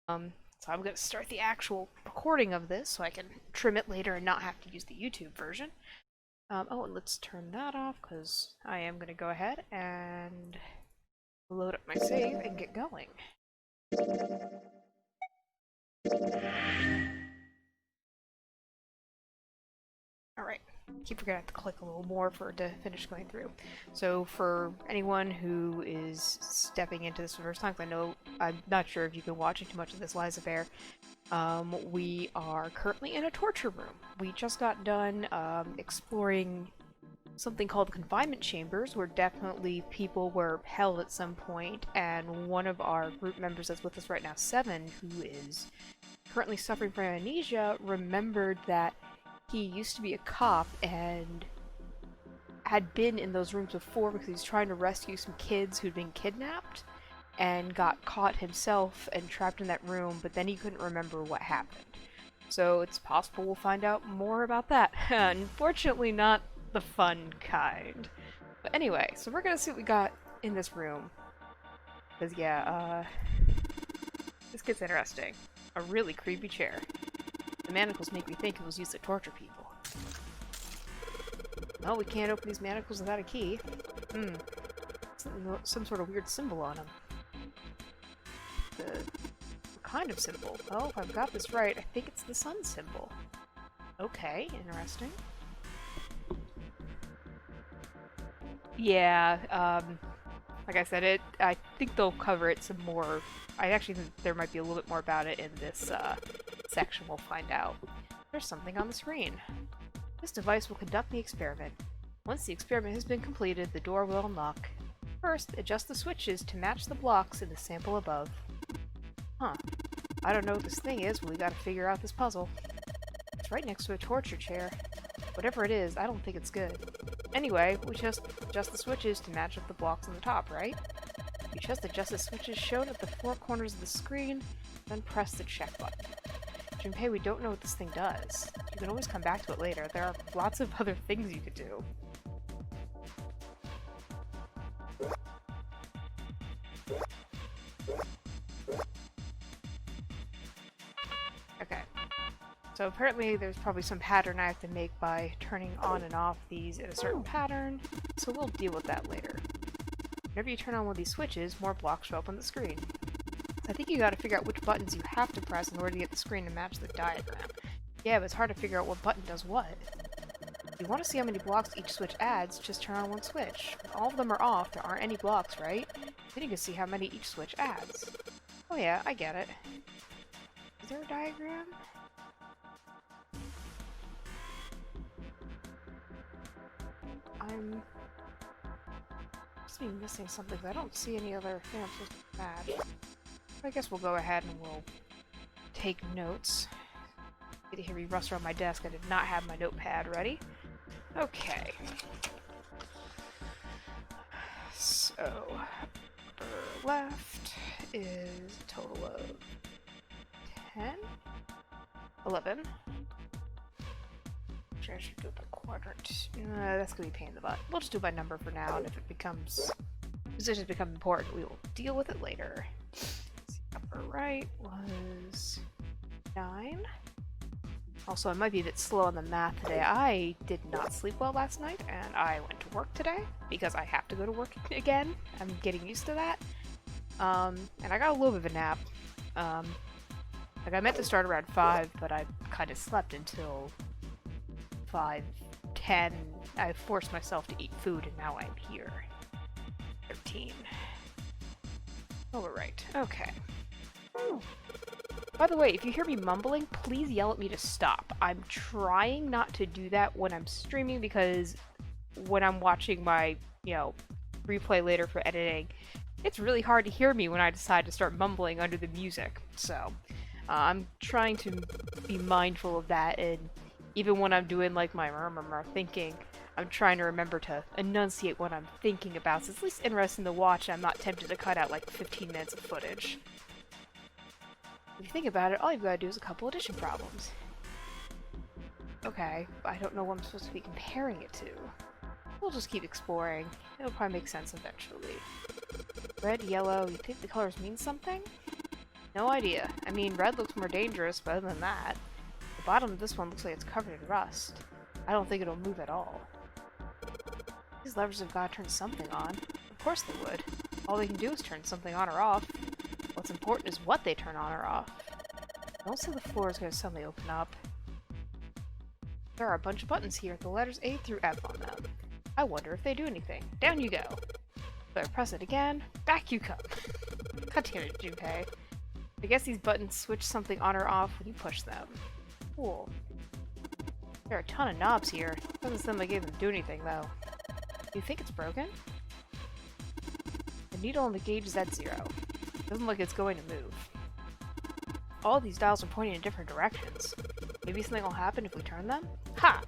So I'm going to start the actual recording of this so I can trim it later and not have to use the YouTube version. Oh, and let's turn that off because I am going to go ahead and load up my save and get going. Alright, keep forgetting to click a little more for it to finish going through. So for anyone who is stepping into this for the first time, because I know, I'm not sure if you've been watching too much of this Liza Bear, we are currently in a torture room. We just got done exploring something called confinement chambers, where definitely people were held at some point, and one of our group members that's with us right now, Seven, who is currently suffering from amnesia, remembered that he used to be a cop and had been in those rooms before because he was trying to rescue some kids who'd been kidnapped and got caught himself and trapped in that room, but then he couldn't remember what happened. So it's possible we'll find out more about that. Unfortunately, not the fun kind. But anyway, so we're gonna see what we got in this room. Because, yeah, this gets interesting. A really creepy chair. The manacles make me think it was used to torture people. Oh, we can't open these manacles without a key. Some sort of weird symbol on them. What kind of symbol? Oh, if I've got this right, I think it's the sun symbol. Okay, interesting. Yeah, like I said, I think they'll cover it some more. I actually think there might be a little bit more about it in this, section we'll find out. There's something on the screen. This device will conduct the experiment. Once the experiment has been completed, the door will unlock. First, adjust the switches to match the blocks in the sample above. Huh. I don't know what this thing is, but we gotta figure out this puzzle. It's right next to a torture chair. Whatever it is, I don't think it's good. Anyway, we just adjust the switches to match up the blocks on the top, right? You just adjust the switches shown at the four corners of the screen, then press the check button. Junpei, we don't know what this thing does. You can always come back to it later. There are lots of other things you could do. Okay. So apparently there's probably some pattern I have to make by turning on and off these in a certain pattern, so we'll deal with that later. Whenever you turn on one of these switches, more blocks show up on the screen. I think you gotta figure out which buttons you have to press in order to get the screen to match the diagram. Yeah, but it's hard to figure out what button does what. If you want to see how many blocks each switch adds, just turn on one switch. When all of them are off, there aren't any blocks, right? Then you can see how many each switch adds. Oh yeah, I get it. Is there a diagram? I'm must be missing something, but I don't see any other thing I'm supposed to match. I guess we'll go ahead and we'll take notes. You can hear me rustle around my desk. I did not have my notepad ready. Okay. So, upper left is a total of 10? 11. Actually, I should do it by quadrant. That's gonna be a pain in the butt. We'll just do it by number for now, and if positions become important, we will deal with it later. Upper right was 9. Also, I might be a bit slow on the math today. I did not sleep well last night, and I went to work today because I have to go to work again. I'm getting used to that. And I got a little bit of a nap. Like, I meant to start around 5, but I kind of slept until 5:10. I forced myself to eat food, and now I'm here. 13. Oh, we're right. Okay. By the way, if you hear me mumbling, please yell at me to stop. I'm trying not to do that when I'm streaming because when I'm watching my, replay later for editing, it's really hard to hear me when I decide to start mumbling under the music. So, I'm trying to be mindful of that, and even when I'm doing, like, my thinking, I'm trying to remember to enunciate what I'm thinking about, so it's at least interesting to watch and I'm not tempted to cut out, like, 15 minutes of footage. If you think about it, all you've got to do is a couple addition problems. Okay, I don't know what I'm supposed to be comparing it to. We'll just keep exploring. It'll probably make sense eventually. Red, yellow, you think the colors mean something? No idea. I mean, red looks more dangerous, but other than that, the bottom of this one looks like it's covered in rust. I don't think it'll move at all. These levers have got to turn something on. Of course they would. All they can do is turn something on or off. What's important is what they turn on or off. I don't see the floor is going to suddenly open up. There are a bunch of buttons here with the letters A through F on them. I wonder if they do anything. Down you go. So I press it again. Back you come. God damn it, Junpei. I guess these buttons switch something on or off when you push them. Cool. There are a ton of knobs here. Doesn't seem like they even do anything, though. Do you think it's broken? The needle on the gauge is at 0. Doesn't look like it's going to move. All these dials are pointing in different directions. Maybe something will happen if we turn them? Ha!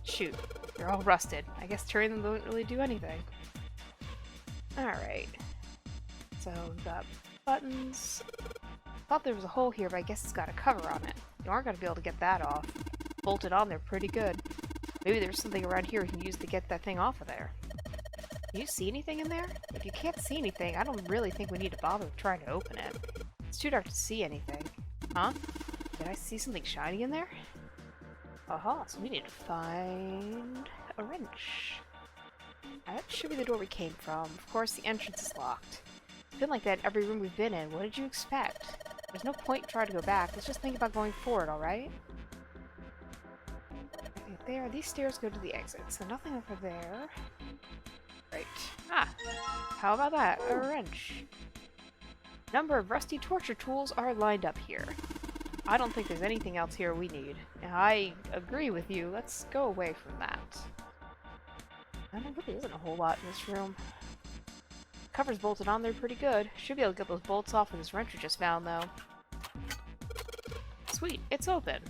Shoot. They're all rusted. I guess turning them don't really do anything. Alright. So, we've got buttons. Thought there was a hole here, but I guess it's got a cover on it. You aren't going to be able to get that off. Bolted on there pretty good. Maybe there's something around here we can use to get that thing off of there. Can you see anything in there? If you can't see anything, I don't really think we need to bother trying to open it. It's too dark to see anything. Huh? Did I see something shiny in there? Aha, so we need to find a wrench. That should be the door we came from. Of course, the entrance is locked. It's been like that in every room we've been in. What did you expect? There's no point in trying to go back. Let's just think about going forward, alright? Okay, there. These stairs go to the exit, so nothing over there. Right. Ah! How about that? A wrench. Number of rusty torture tools are lined up here. I don't think there's anything else here we need. I agree with you. Let's go away from that. There really isn't a whole lot in this room. Cover's bolted on there pretty good. Should be able to get those bolts off with this wrench we just found, though. Sweet, it's open.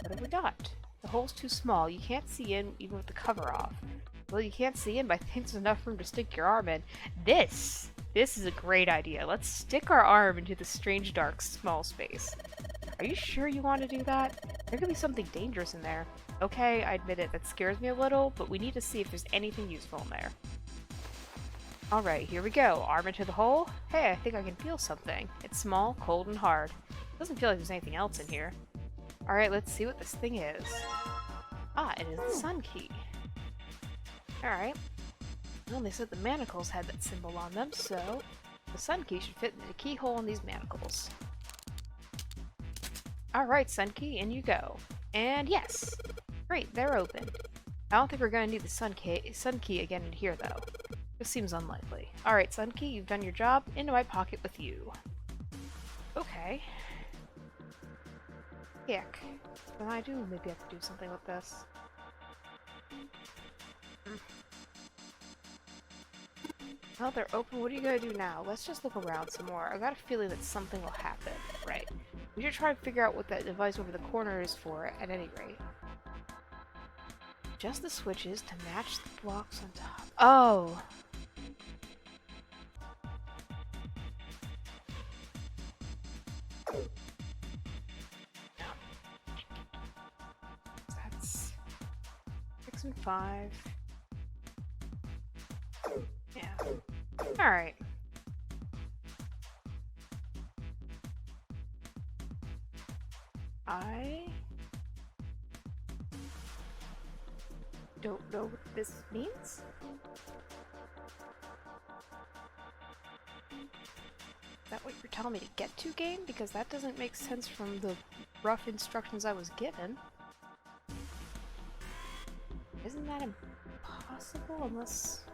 What have we got? The hole's too small. You can't see in even with the cover off. Well, you can't see in, but I think there's enough room to stick your arm in. This is a great idea. Let's stick our arm into this strange, dark, small space. Are you sure you want to do that? There could be something dangerous in there. Okay, I admit it, that scares me a little, but we need to see if there's anything useful in there. Alright, here we go. Arm into the hole. Hey, I think I can feel something. It's small, cold, and hard. Doesn't feel like there's anything else in here. Alright, let's see what this thing is. Ah, it is the sun key. Alright. Well, they said the manacles had that symbol on them, so the sun key should fit into the keyhole in these manacles. Alright, sun key, in you go. And yes! Great, they're open. I don't think we're gonna need the sun key again in here, though. This seems unlikely. Alright, sun key, you've done your job. Into my pocket with you. Okay. Heck. Then I do maybe have to do something with this. Well, they're open. What are you gonna do now? Let's just look around some more. I got a feeling that something will happen. Right. We should try to figure out what that device over the corner is for, at any rate. Just the switches to match the blocks on top. Oh! That's 6 and 5. Yeah. Alright. I don't know what this means. Is that what you're telling me to get to, game? Because that doesn't make sense from the rough instructions I was given. Isn't that impossible unless...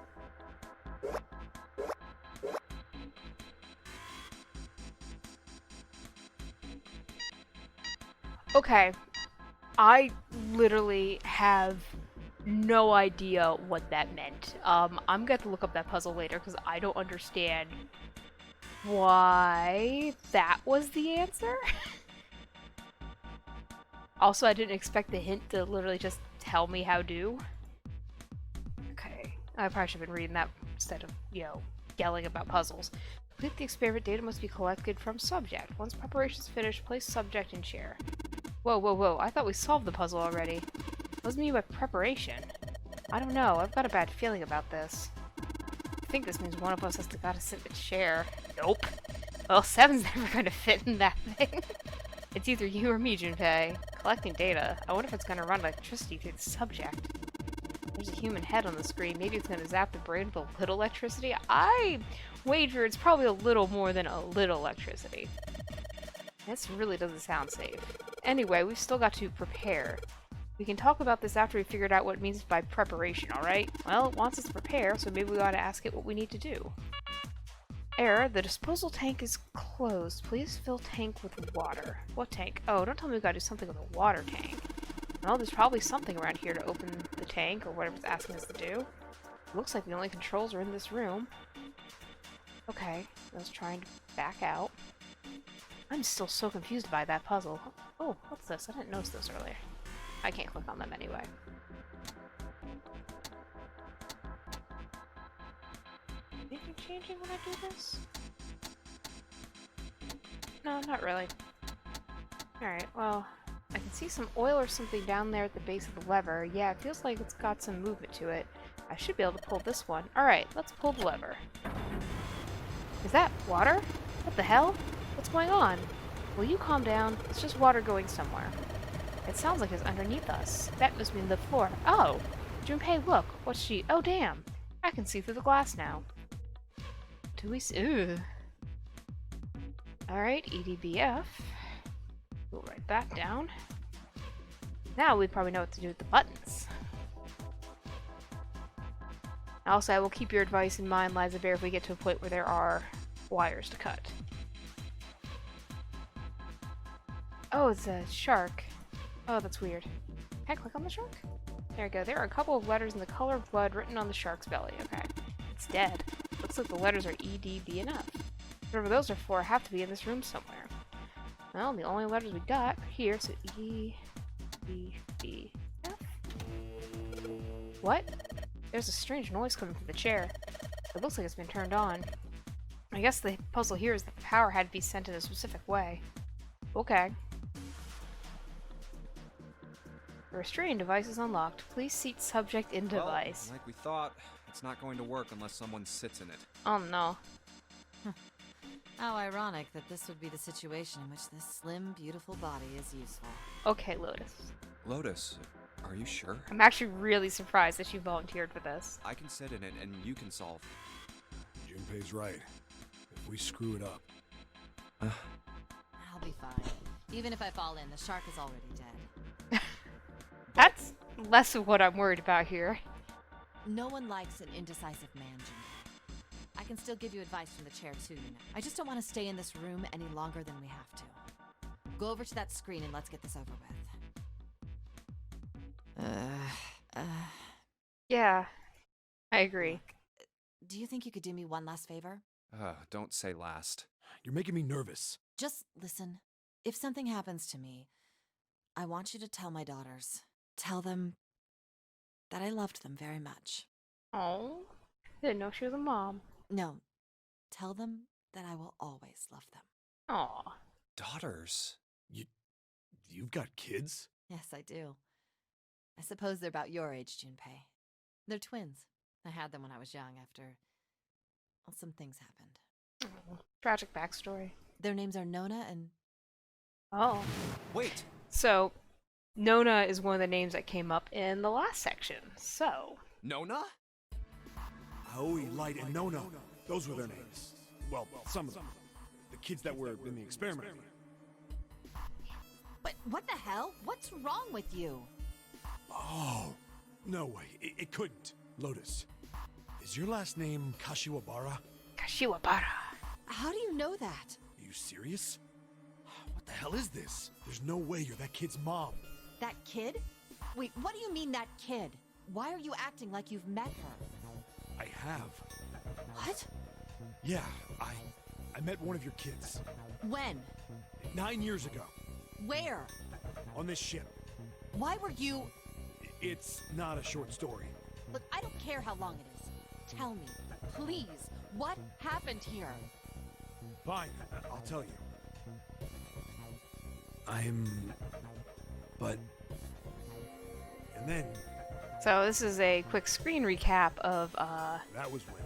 Okay, I literally have no idea what that meant. I'm gonna have to look up that puzzle later because I don't understand why that was the answer. Also, I didn't expect the hint to literally just tell me how to. Okay, I probably should have been reading that instead of, you know, yelling about puzzles. Complete the experiment. Data must be collected from subject. Once preparation's finished, place subject in chair. Whoa, whoa, whoa. I thought we solved the puzzle already. What does it mean by preparation? I don't know. I've got a bad feeling about this. I think this means one of us has gotta sit in a chair. Nope. Well, 7's never gonna fit in that thing. It's either you or me, Junpei. Collecting data. I wonder if it's gonna run electricity through the subject. There's a human head on the screen. Maybe it's gonna zap the brain with a little electricity. I wager it's probably a little more than a little electricity. This really doesn't sound safe. Anyway, we've still got to prepare. We can talk about this after we figured out what it means by preparation, alright? Well, it wants us to prepare, so maybe we ought to ask it what we need to do. Error, the disposal tank is closed. Please fill tank with water. What tank? Oh, don't tell me we gotta do something with a water tank. Well, there's probably something around here to open the tank, or whatever it's asking us to do. Looks like the only controls are in this room. Okay, let's try and back out. I'm still so confused by that puzzle. Oh, what's this? I didn't notice this earlier. I can't click on them anyway. Anything changing when I do this? No, not really. Alright, well, I can see some oil or something down there at the base of the lever. Yeah, it feels like it's got some movement to it. I should be able to pull this one. Alright, let's pull the lever. Is that water? What the hell? What's going on? Will you calm down? It's just water going somewhere. It sounds like it's underneath us. That must mean the floor. Oh! Junpei, look! What's she— oh, damn! I can see through the glass now. Do we see— ooh. Alright, EDBF. We'll write that down. Now we probably know what to do with the buttons. Also, I will keep your advice in mind, Liza Bear, if we get to a point where there are wires to cut. Oh, it's a shark. Oh, that's weird. Can I click on the shark? There we go. There are a couple of letters in the color of blood written on the shark's belly. Okay. It's dead. Looks like the letters are E, D, B, and F. Whatever those are for have to be in this room somewhere. Well, the only letters we got are here, so E, D, B, F. What? There's a strange noise coming from the chair. It looks like it's been turned on. I guess the puzzle here is that the power had to be sent in a specific way. Okay. The restraining device is unlocked. Please seat subject in device. Like we thought, it's not going to work unless someone sits in it. Oh no. How ironic that this would be the situation in which this slim, beautiful body is useful. Okay, Lotus. Lotus, are you sure? I'm actually really surprised that you volunteered for this. I can sit in it and you can solve. Junpei's right. If we screw it up... I'll be fine. Even if I fall in, the shark is already dead. That's less of what I'm worried about here. No one likes an indecisive man, Junpei. I can still give you advice from the chair too, you know. I just don't want to stay in this room any longer than we have to. Go over to that screen and let's get this over with. Yeah, I agree. Look, do you think you could do me one last favor? Don't say last. You're making me nervous. Just listen. If something happens to me, I want you to tell my daughters. Tell them that I loved them very much. Oh, didn't know she was a mom. No, tell them that I will always love them. Aw. Daughters? You've got kids? Yes, I do. I suppose they're about your age, Junpei. They're twins. I had them when I was young after... well, some things happened. Oh, tragic backstory. Their names are Nona and... Oh. Wait! So, Nona is one of the names that came up in the last section, so... Nona? Aoi, Light, and Nona. Those were their names. Well, some of them. The kids that were in the experiment. But what the hell? What's wrong with you? Oh, no way. It couldn't. Lotus, is your last name Kashiwabara? Kashiwabara. How do you know that? Are you serious? What the hell is this? There's no way you're that kid's mom. That kid? Wait, what do you mean that kid? Why are you acting like you've met her? I have. What? Yeah, I met one of your kids. When? 9 years ago. Where? On this ship. Why were you... It's not a short story. Look, I don't care how long it is. Tell me, please, what happened here? Fine, I'll tell you. But... And then... So this is a quick screen recap of That was when...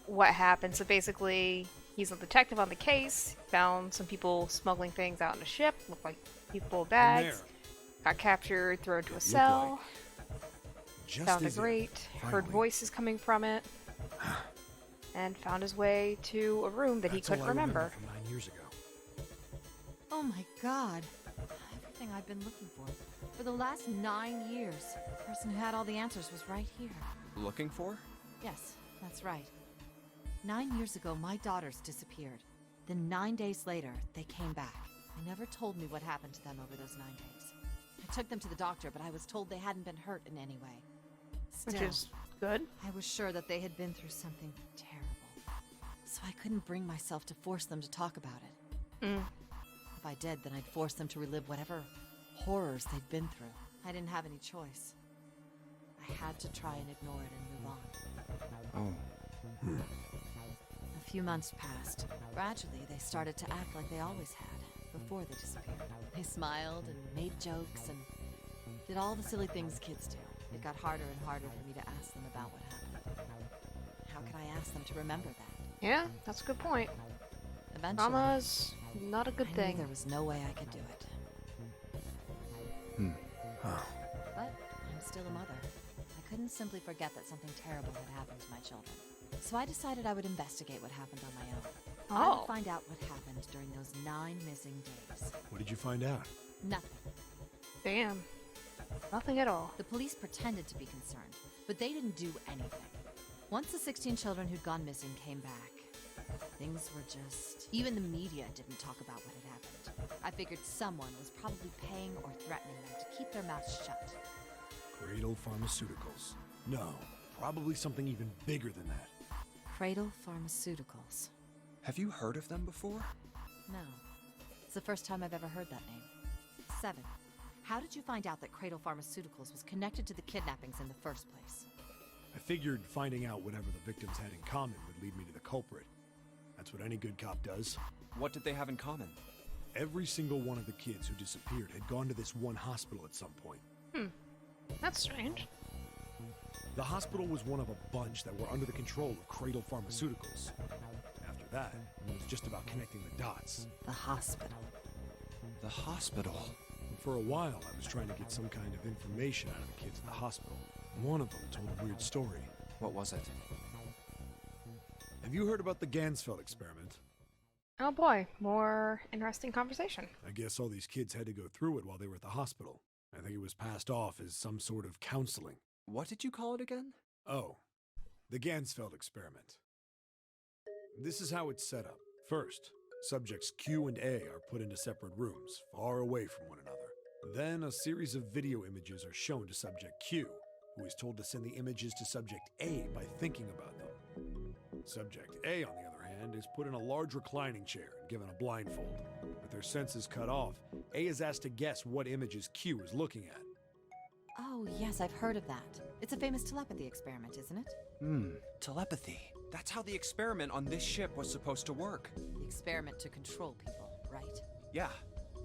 what happened. So basically, He's a detective on the case. Found some people smuggling things out on a ship. Looked like people with In bags. there. Got captured, thrown to a Look cell. Just Found a as it- grate. Heard finally. voices coming from it. And found his way to a room that he That's all couldn't I remember. from 9 years ago. Oh my god. Everything I've been looking for. For the last 9 years. The person who had all the answers was right here. Looking for? Yes, that's right. 9 years ago, my daughters disappeared. Then 9 days later, they came back. They never told me what happened to them over those 9 days. I took them to the doctor, but I was told they hadn't been hurt in any way. Which Still, is good. I was sure that they had been through something terrible. So I couldn't bring myself to force them to talk about it. Mm. If I did, then I'd force them to relive whatever horrors they'd been through. I didn't have any choice. I had to try and ignore it and move on. Oh. A few months passed. Gradually, they started to act like they always had, before they disappeared. They smiled and made jokes and did all the silly things kids do. It got harder and harder for me to ask them about what happened. How could I ask them to remember that? Yeah, that's a good point. Eventually, Trauma's not a good I thing. knew there was no way I could do it. But I'm still a mother. I couldn't simply forget that something terrible had happened to my children. So I decided I would investigate what happened on my own. I Oh. would find out what happened during those 9 missing days. What did you find out? Nothing. Damn. Nothing at all. The police pretended to be concerned, but they didn't do anything. Once the 16 children who'd gone missing came back, things were just... Even the media didn't talk about what had happened. I figured someone was probably paying or threatening them to keep their mouths shut. Cradle Pharmaceuticals. No, probably something even bigger than that. Cradle Pharmaceuticals. Have you heard of them before? No. It's the first time I've ever heard that name. 7. How did you find out that Cradle Pharmaceuticals was connected to the kidnappings in the first place? I figured finding out whatever the victims had in common would lead me to the culprit. That's what any good cop does. What did they have in common? Every single one of the kids who disappeared had gone to this one hospital at some point. That's strange. The hospital was one of a bunch that were under the control of Cradle Pharmaceuticals. After that, it was just about connecting the dots. The hospital. The hospital. And for a while, I was trying to get some kind of information out of the kids at the hospital. One of them told a weird story. What was it? Have you heard about the Gansfeld experiment? Oh boy, more interesting conversation. I guess all these kids had to go through it while they were at the hospital. I think it was passed off as some sort of counseling. What did you call it again? Oh, the Gansfeld experiment. This is how it's set up. First, subjects Q and A are put into separate rooms, far away from one another. Then a series of video images are shown to subject Q, who is told to send the images to subject A by thinking about them. Subject A, on the other hand, is put in a large reclining chair and given a blindfold. With their senses cut off, A is asked to guess what images Q is looking at. Oh, yes, I've heard of that. It's a famous telepathy experiment, isn't it? Telepathy. That's how the experiment on this ship was supposed to work. The experiment to control people, right? Yeah.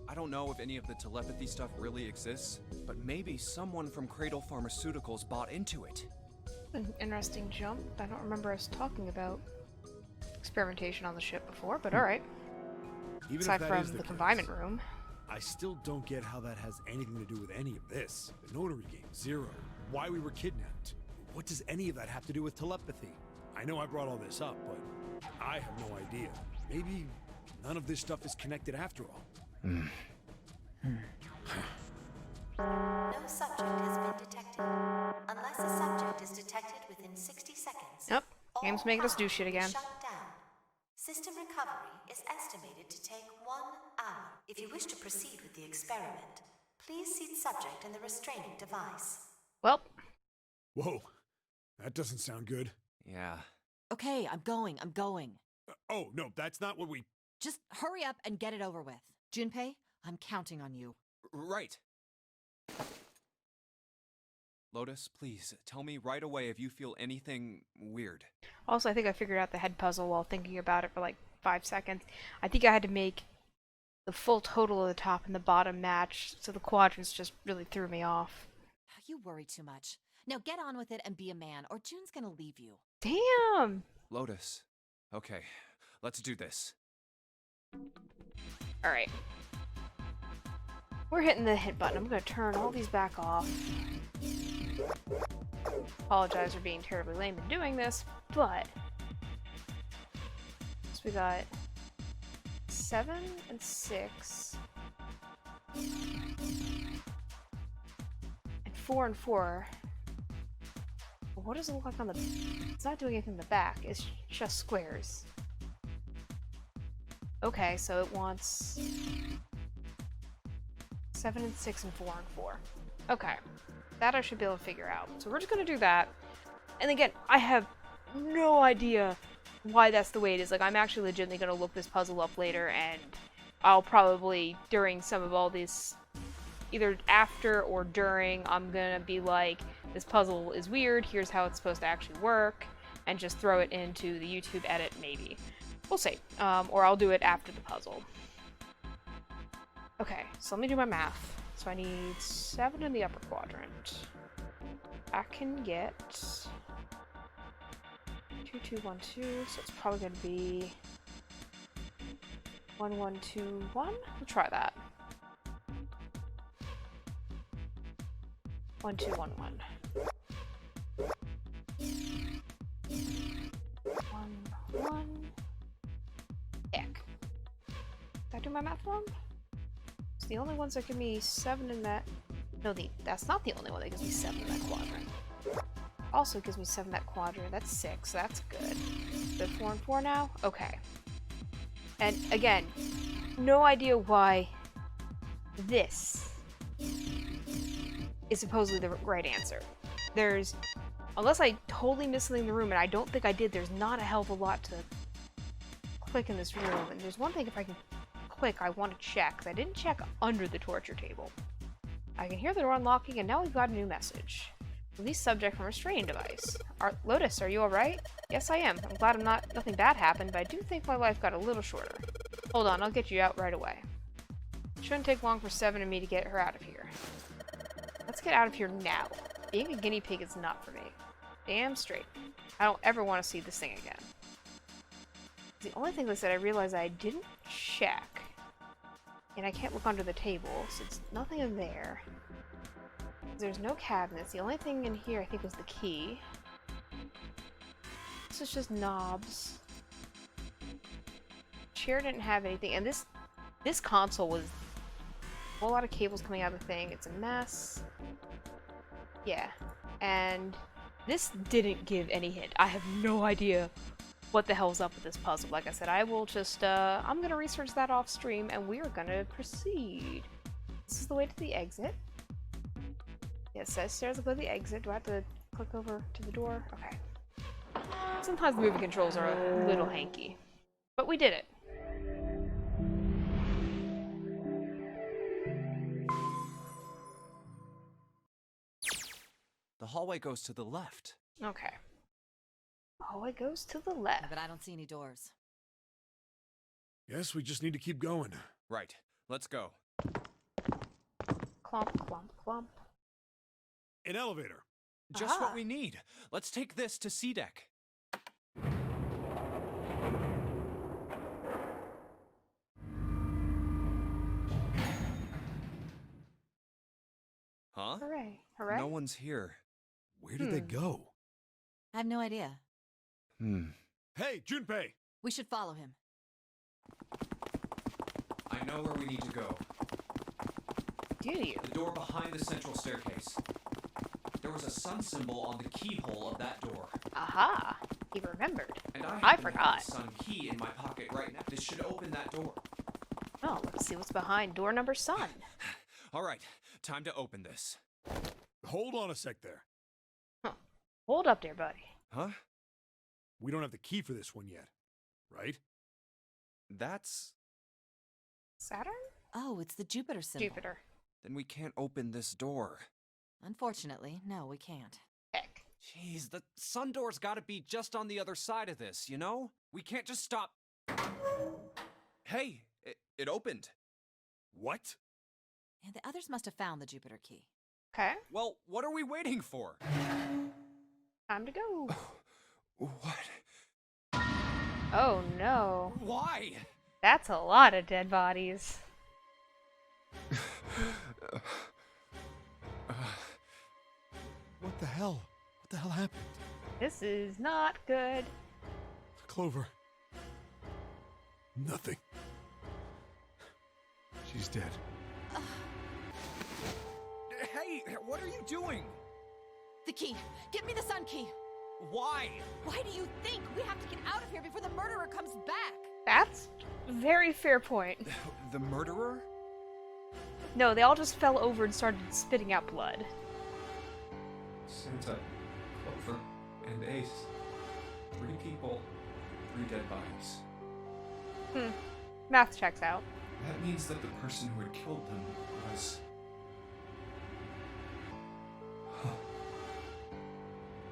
I don't know if any of the telepathy stuff really exists, but maybe someone from Cradle Pharmaceuticals bought into it. An interesting jump. I don't remember us talking about experimentation on the ship before, but alright. Even Aside if that from is the case, confinement room. I still don't get how that has anything to do with any of this. The notary game, 0. Why we were kidnapped. What does any of that have to do with telepathy? I know I brought all this up, but I have no idea. Maybe none of this stuff is connected after all. No subject has been detected. Unless a subject is detected within 60 seconds. Yep, game's all making us do power shit will be again. Shut down. System recovery is estimated to take 1 hour. If you wish to proceed with the experiment, please seat subject in the restraining device. Well, Whoa, that doesn't sound good. Yeah. Okay, I'm going. Oh, no, that's not what we... Just hurry up and get it over with. Junpei, I'm counting on you. Right. Lotus, please, tell me right away if you feel anything weird. also I think I figured out the head puzzle while thinking about it for like 5 seconds. I think I had to make the full total of the top and the bottom match, so the quadrants just really threw me off. You worry too much. Now get on with it and be a man, or June's gonna leave you. Damn! Lotus. Okay, let's do this. Alright. We're hitting the hit button. I'm gonna turn all these back off. Apologize for being terribly lame in doing this, but... So we got 7 and 6. And 4 and 4. What does it look like on the... It's not doing anything in the back. It's just squares. Okay, so it wants 7 and 6 and 4 and 4. Okay. That I should be able to figure out. So we're just gonna do that. And again, I have no idea why that's the way it is. Like, I'm actually legitimately gonna look this puzzle up later, and I'll probably, during some of all this, either after or during, I'm gonna be like, this puzzle is weird, here's how it's supposed to actually work, and just throw it into the YouTube edit, maybe. We'll see. Or I'll do it after the puzzle. Okay, so let me do my math. So I need 7 in the upper quadrant. I can get 2, 2, 1, 2, so it's probably going to be 1, 1, 2, 1. We'll try that. 1, 2, 1, 1. 1, 1. Heck. Did I do my math wrong? It's the only ones that give me 7 in that. No, that's not the only one that gives me 7 in that quadrant. Also gives me 7 in that quadrant. That's 6. That's good. So 4 and 4 now? Okay. And again, no idea why this is supposedly the right answer. There's, unless I totally missed something in the room, and I don't think I did, there's not a hell of a lot to click in this room. And there's one thing, if I can click, I want to check, because I didn't check under the torture table. I can hear the door unlocking, and now we've got a new message. Release subject from restraining device. Lotus, are you alright? Yes, I am. I'm glad nothing bad happened, but I do think my life got a little shorter. Hold on, I'll get you out right away. It shouldn't take long for 7 and me to get her out of here. Let's get out of here now. Being a guinea pig is not for me. Damn straight. I don't ever want to see this thing again. The only thing that I realized I didn't check, and I can't look under the table, so it's nothing in there. There's no cabinets. The only thing in here I think was the key. This is just knobs. Chair didn't have anything, and this console was a whole lot of cables coming out of the thing. It's a mess. Yeah, and this didn't give any hint. I have no idea what the hell's up with this puzzle. Like I said, I will just, I'm gonna research that off stream, and we are gonna proceed. This is the way to the exit. Yeah, it says stairs will go to the exit. Do I have to click over to the door? Okay. Sometimes the moving controls are a little hanky. But we did it. The hallway goes to the left. Okay. Hallway goes to the left. But I don't see any doors. Guess we just need to keep going. Right, let's go. Clump, clump, clump. An elevator. Just Aha. what we need. Let's take this to C deck. Huh? Hooray. Hooray. No one's here. Where did they go? I have no idea. Hey, Junpei! We should follow him. I know where we need to go. Do you? The door behind the central staircase. There was a sun symbol on the keyhole of that door. Aha. He remembered. And I happen to forgot. have the sun key in my pocket right now. This should open that door. Oh, let's see what's behind door number sun. All right, time to open this. Hold on a sec there. Hold up there, buddy. Huh? We don't have the key for this one yet, right? That's... Saturn? Oh, it's the Jupiter symbol. Jupiter. Then we can't open this door. Unfortunately, no, we can't. Heck. Jeez, the sun door's gotta be just on the other side of this, you know? We can't just stop... Hey, it opened. What? And the others must have found the Jupiter key. Okay. Well, what are we waiting for? Time to go. What? Oh no. Why? That's a lot of dead bodies. What the hell? What the hell happened? This is not good. Clover. Nothing. She's dead. Hey, what are you doing? The key! Give me the sun key! Why? Why do you think we have to get out of here before the murderer comes back? That's a very fair point. The murderer? No, they all just fell over and started spitting out blood. Santa, Clover, and Ace. 3 people, 3 dead bodies. Math checks out. That means that the person who had killed them was...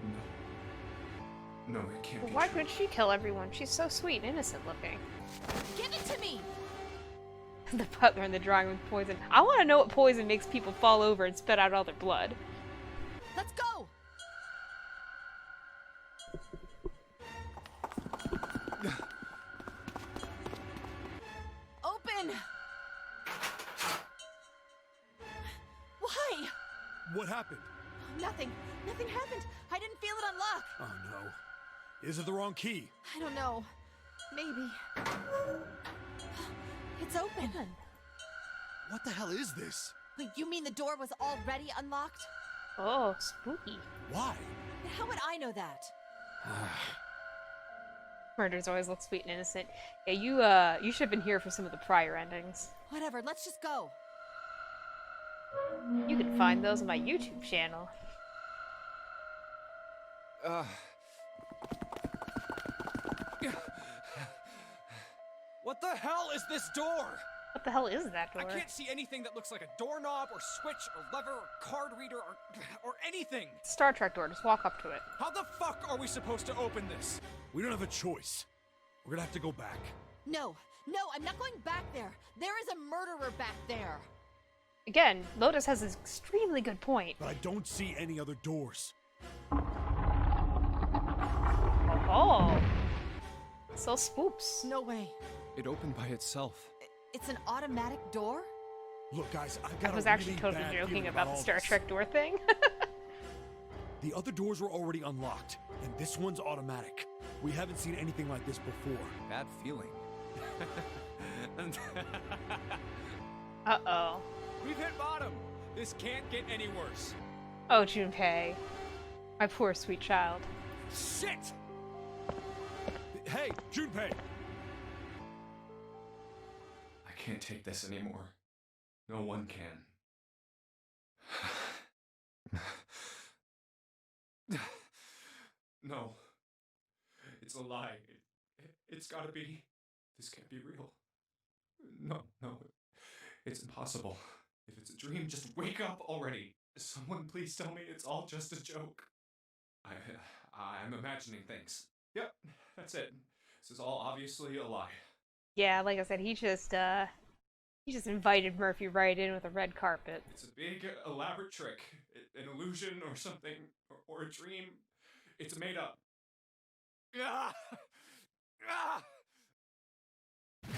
No. No, it can't be Why true. couldn't she kill everyone? She's so sweet and innocent looking. Give it to me! The butler in the drawing room with poison. I want to know what poison makes people fall over and spit out all their blood. Let's go! Open! Why? What happened? Nothing. Nothing happened. I didn't feel it unlock. Oh no. Is it the wrong key? I don't know. Maybe. It's open. What the hell is this? Wait, you mean the door was already unlocked? Oh, spooky. Why? How would I know that? Murders always look sweet and innocent. Yeah, you should have been here for some of the prior endings. Whatever, let's just go. You can find those on my YouTube channel. What the hell is this door? What the hell is that door? I can't see anything that looks like a doorknob or switch or lever or card reader or anything. Star Trek door, just walk up to it. How the fuck are we supposed to open this? We don't have a choice. We're gonna have to go back. No, I'm not going back there. There is a murderer back there. Again, Lotus has an extremely good point. But I don't see any other doors. Oh. So spoops. No way. It opened by itself. It's an automatic door? Look, guys, I've got I was a actually really totally bad joking feeling about the all Star this. Trek door thing. The other doors were already unlocked, and this one's automatic. We haven't seen anything like this before. Bad feeling. Uh-oh. We've hit bottom. This can't get any worse. Oh, Junpei. My poor sweet child. Shit! Hey, Junpei! I can't take this anymore. No one can. No. It's a lie. It's gotta be. This can't be real. No. It's impossible. If it's a dream, just wake up already. Someone please tell me it's all just a joke. I'm imagining things. Yep, that's it. This is all obviously a lie. Yeah, like I said, he just invited Murphy right in with a red carpet. It's a big, elaborate trick. An illusion or something, or a dream. It's made up. Ah! Ah!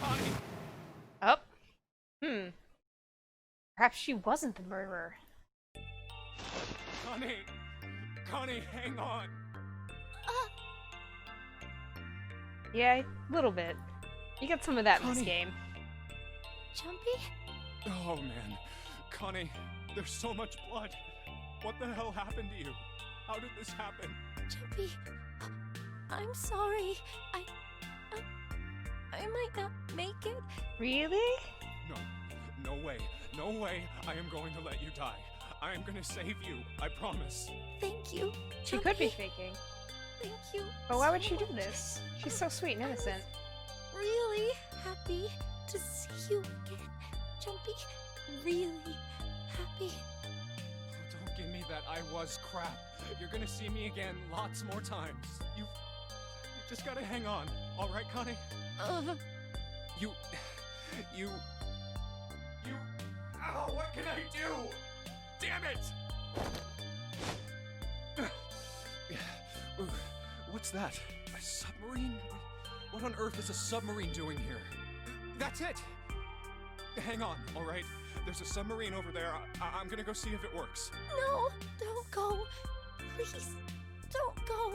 Connie! Oh. Perhaps she wasn't the murderer. Connie, hang on. Yeah, a little bit. You get some of that in this Connie. game. Jumpy? Oh man, Connie, there's so much blood. What the hell happened to you? How did this happen? Jumpy, I'm sorry. I might not make it. Really? No way I am going to let you die. I am gonna save you, I promise. Thank you. She Jumpy. could be faking. Thank you. But why would she so do much. this? She's so sweet and innocent. Really happy to see you again, Jumpy. Really happy. Don't give me that I was crap. You're gonna see me again lots more times. You just gotta hang on, alright, Connie? You... Ow, what can I do? Damn it! What's that? A submarine? What on earth is a submarine doing here? That's it! Hang on, alright? There's a submarine over there. I'm gonna go see if it works. No, don't go. Please, don't go.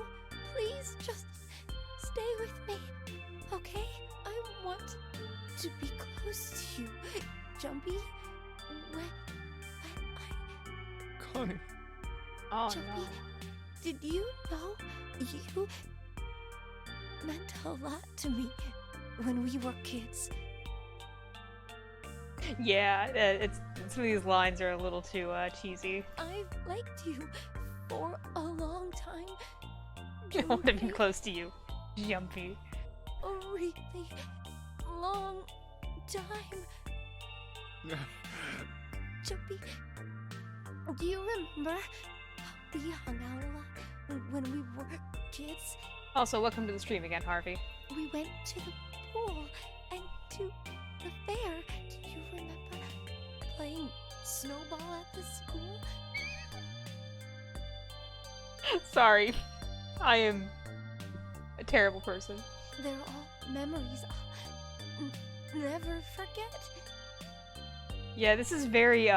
Please, just stay with me. Okay? I want to be close to you, Jumpy. When Connie. Oh Jumpy, no. did you know you meant a lot to me when we were kids? Yeah, it's some of these lines are a little too cheesy. I've liked you for a long time. I want to be Jumpy. close to you, Jumpy. A really long time. Jumpy, do you remember how we hung out a lot when we were kids? Also, welcome to the stream again, Harvey. We went to the pool and to the fair. Do you remember playing snowball at the school? Sorry, I am a terrible person. They're all memories I'll never forget. Yeah, this is very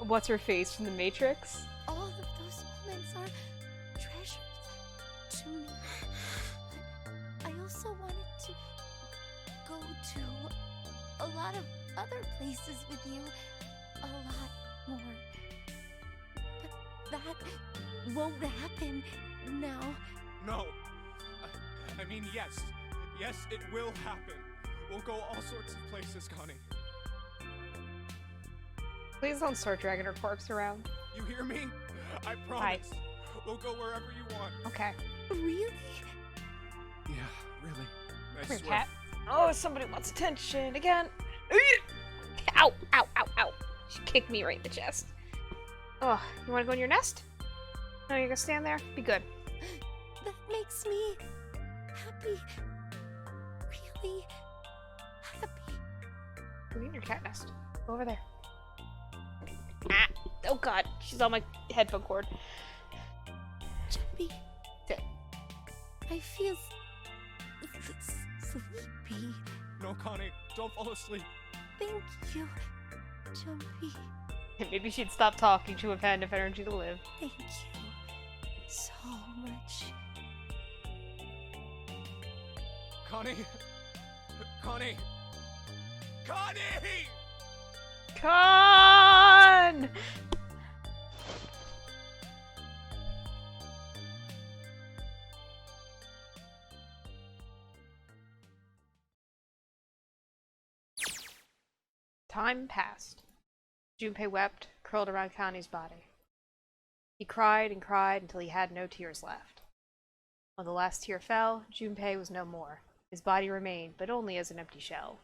what's her face from The Matrix. All of those moments are treasures to me. But I also wanted to go to a lot of other places with you. A lot more. But that won't happen now. No. I mean, yes. Yes, it will happen. We'll go all sorts of places, Connie. Please don't start dragging her corpse around. You hear me? I promise. We'll go wherever you want. Okay. Really? Yeah, really. I Come here, swear. cat. Oh, somebody wants attention again. Ow, ow, ow, ow. She kicked me right in the chest. Oh, you want to go in your nest? No, you're gonna stand there? Be good. That makes me happy. Really happy. Go in your cat nest. Go over there. Ah! Oh god, she's on my headphone cord. Jumpy. Sit. I feel sleepy. No, Connie, don't fall asleep. Thank you, Jumpy. Maybe she'd stop talking to have had enough energy to live. Thank you so much. Connie! Connie! Connie! Con! Time passed. Junpei wept, curled around Connie's body. He cried and cried until he had no tears left. When the last tear fell, Junpei was no more. His body remained, but only as an empty shell.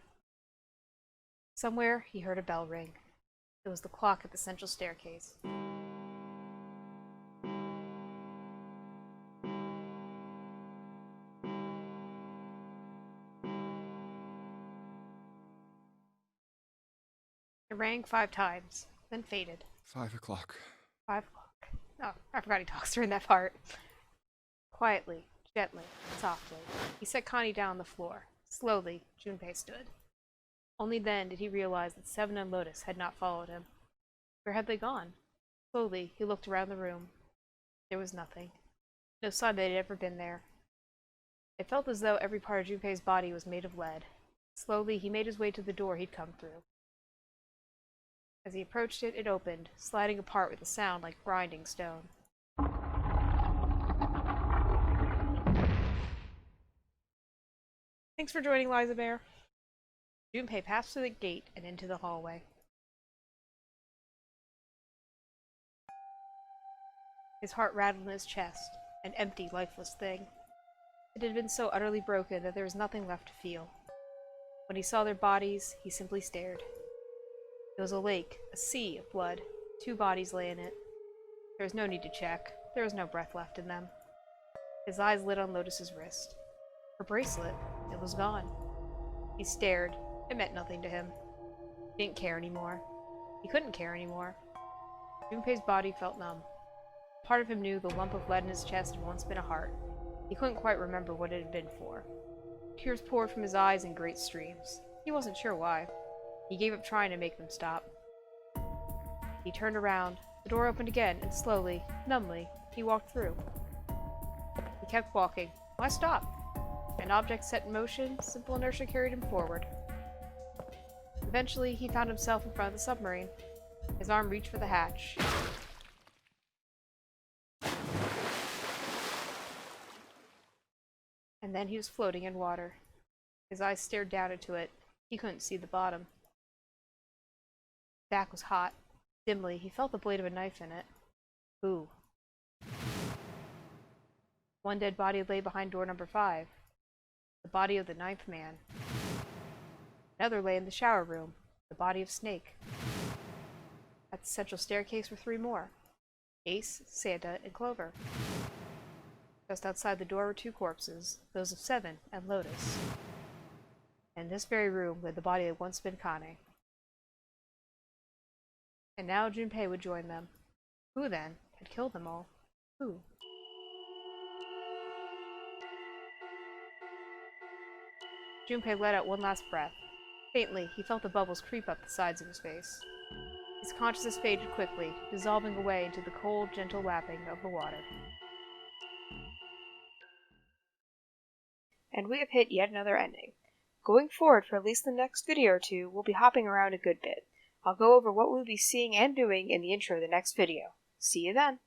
Somewhere he heard a bell ring. It was the clock at the central staircase. It rang 5 times, then faded. 5 o'clock. 5 o'clock. Oh, I forgot he talks during that part. Quietly, gently, softly, he set Connie down on the floor. Slowly, Junpei stood. Only then did he realize that Seven and Lotus had not followed him. Where had they gone? Slowly, he looked around the room. There was nothing. No sign that they had ever been there. It felt as though every part of Junpei's body was made of lead. Slowly, he made his way to the door he'd come through. As he approached it, it opened, sliding apart with a sound like grinding stone. Thanks for joining, Liza Bear. Junpei passed through the gate and into the hallway. His heart rattled in his chest, an empty, lifeless thing. It had been so utterly broken that there was nothing left to feel. When he saw their bodies, he simply stared. It was a lake, a sea of blood. 2 bodies lay in it. There was no need to check. There was no breath left in them. His eyes lit on Lotus's wrist. Her bracelet, it was gone. He stared. It meant nothing to him. He didn't care anymore. He couldn't care anymore. Junpei's body felt numb. Part of him knew the lump of lead in his chest had once been a heart. He couldn't quite remember what it had been for. Tears poured from his eyes in great streams. He wasn't sure why. He gave up trying to make them stop. He turned around. The door opened again, and slowly, numbly, he walked through. He kept walking. Why stop? An object set in motion, simple inertia carried him forward. Eventually, he found himself in front of the submarine. His arm reached for the hatch. And then he was floating in water. His eyes stared down into it. He couldn't see the bottom. His back was hot. Dimly, he felt the blade of a knife in it. Ooh. One dead body lay behind door number 5. The body of the 9th man. Another lay in the shower room. The body of Snake. At the central staircase were 3 more. Ace, Santa, and Clover. Just outside the door were 2 corpses, those of Seven and Lotus. In this very room lay the body that had once been Kane. And now Junpei would join them. Who, then, had killed them all? Who? Junpei let out one last breath. Faintly, he felt the bubbles creep up the sides of his face. His consciousness faded quickly, dissolving away into the cold, gentle lapping of the water. And we have hit yet another ending. Going forward for at least the next video or 2, we'll be hopping around a good bit. I'll go over what we'll be seeing and doing in the intro of the next video. See you then!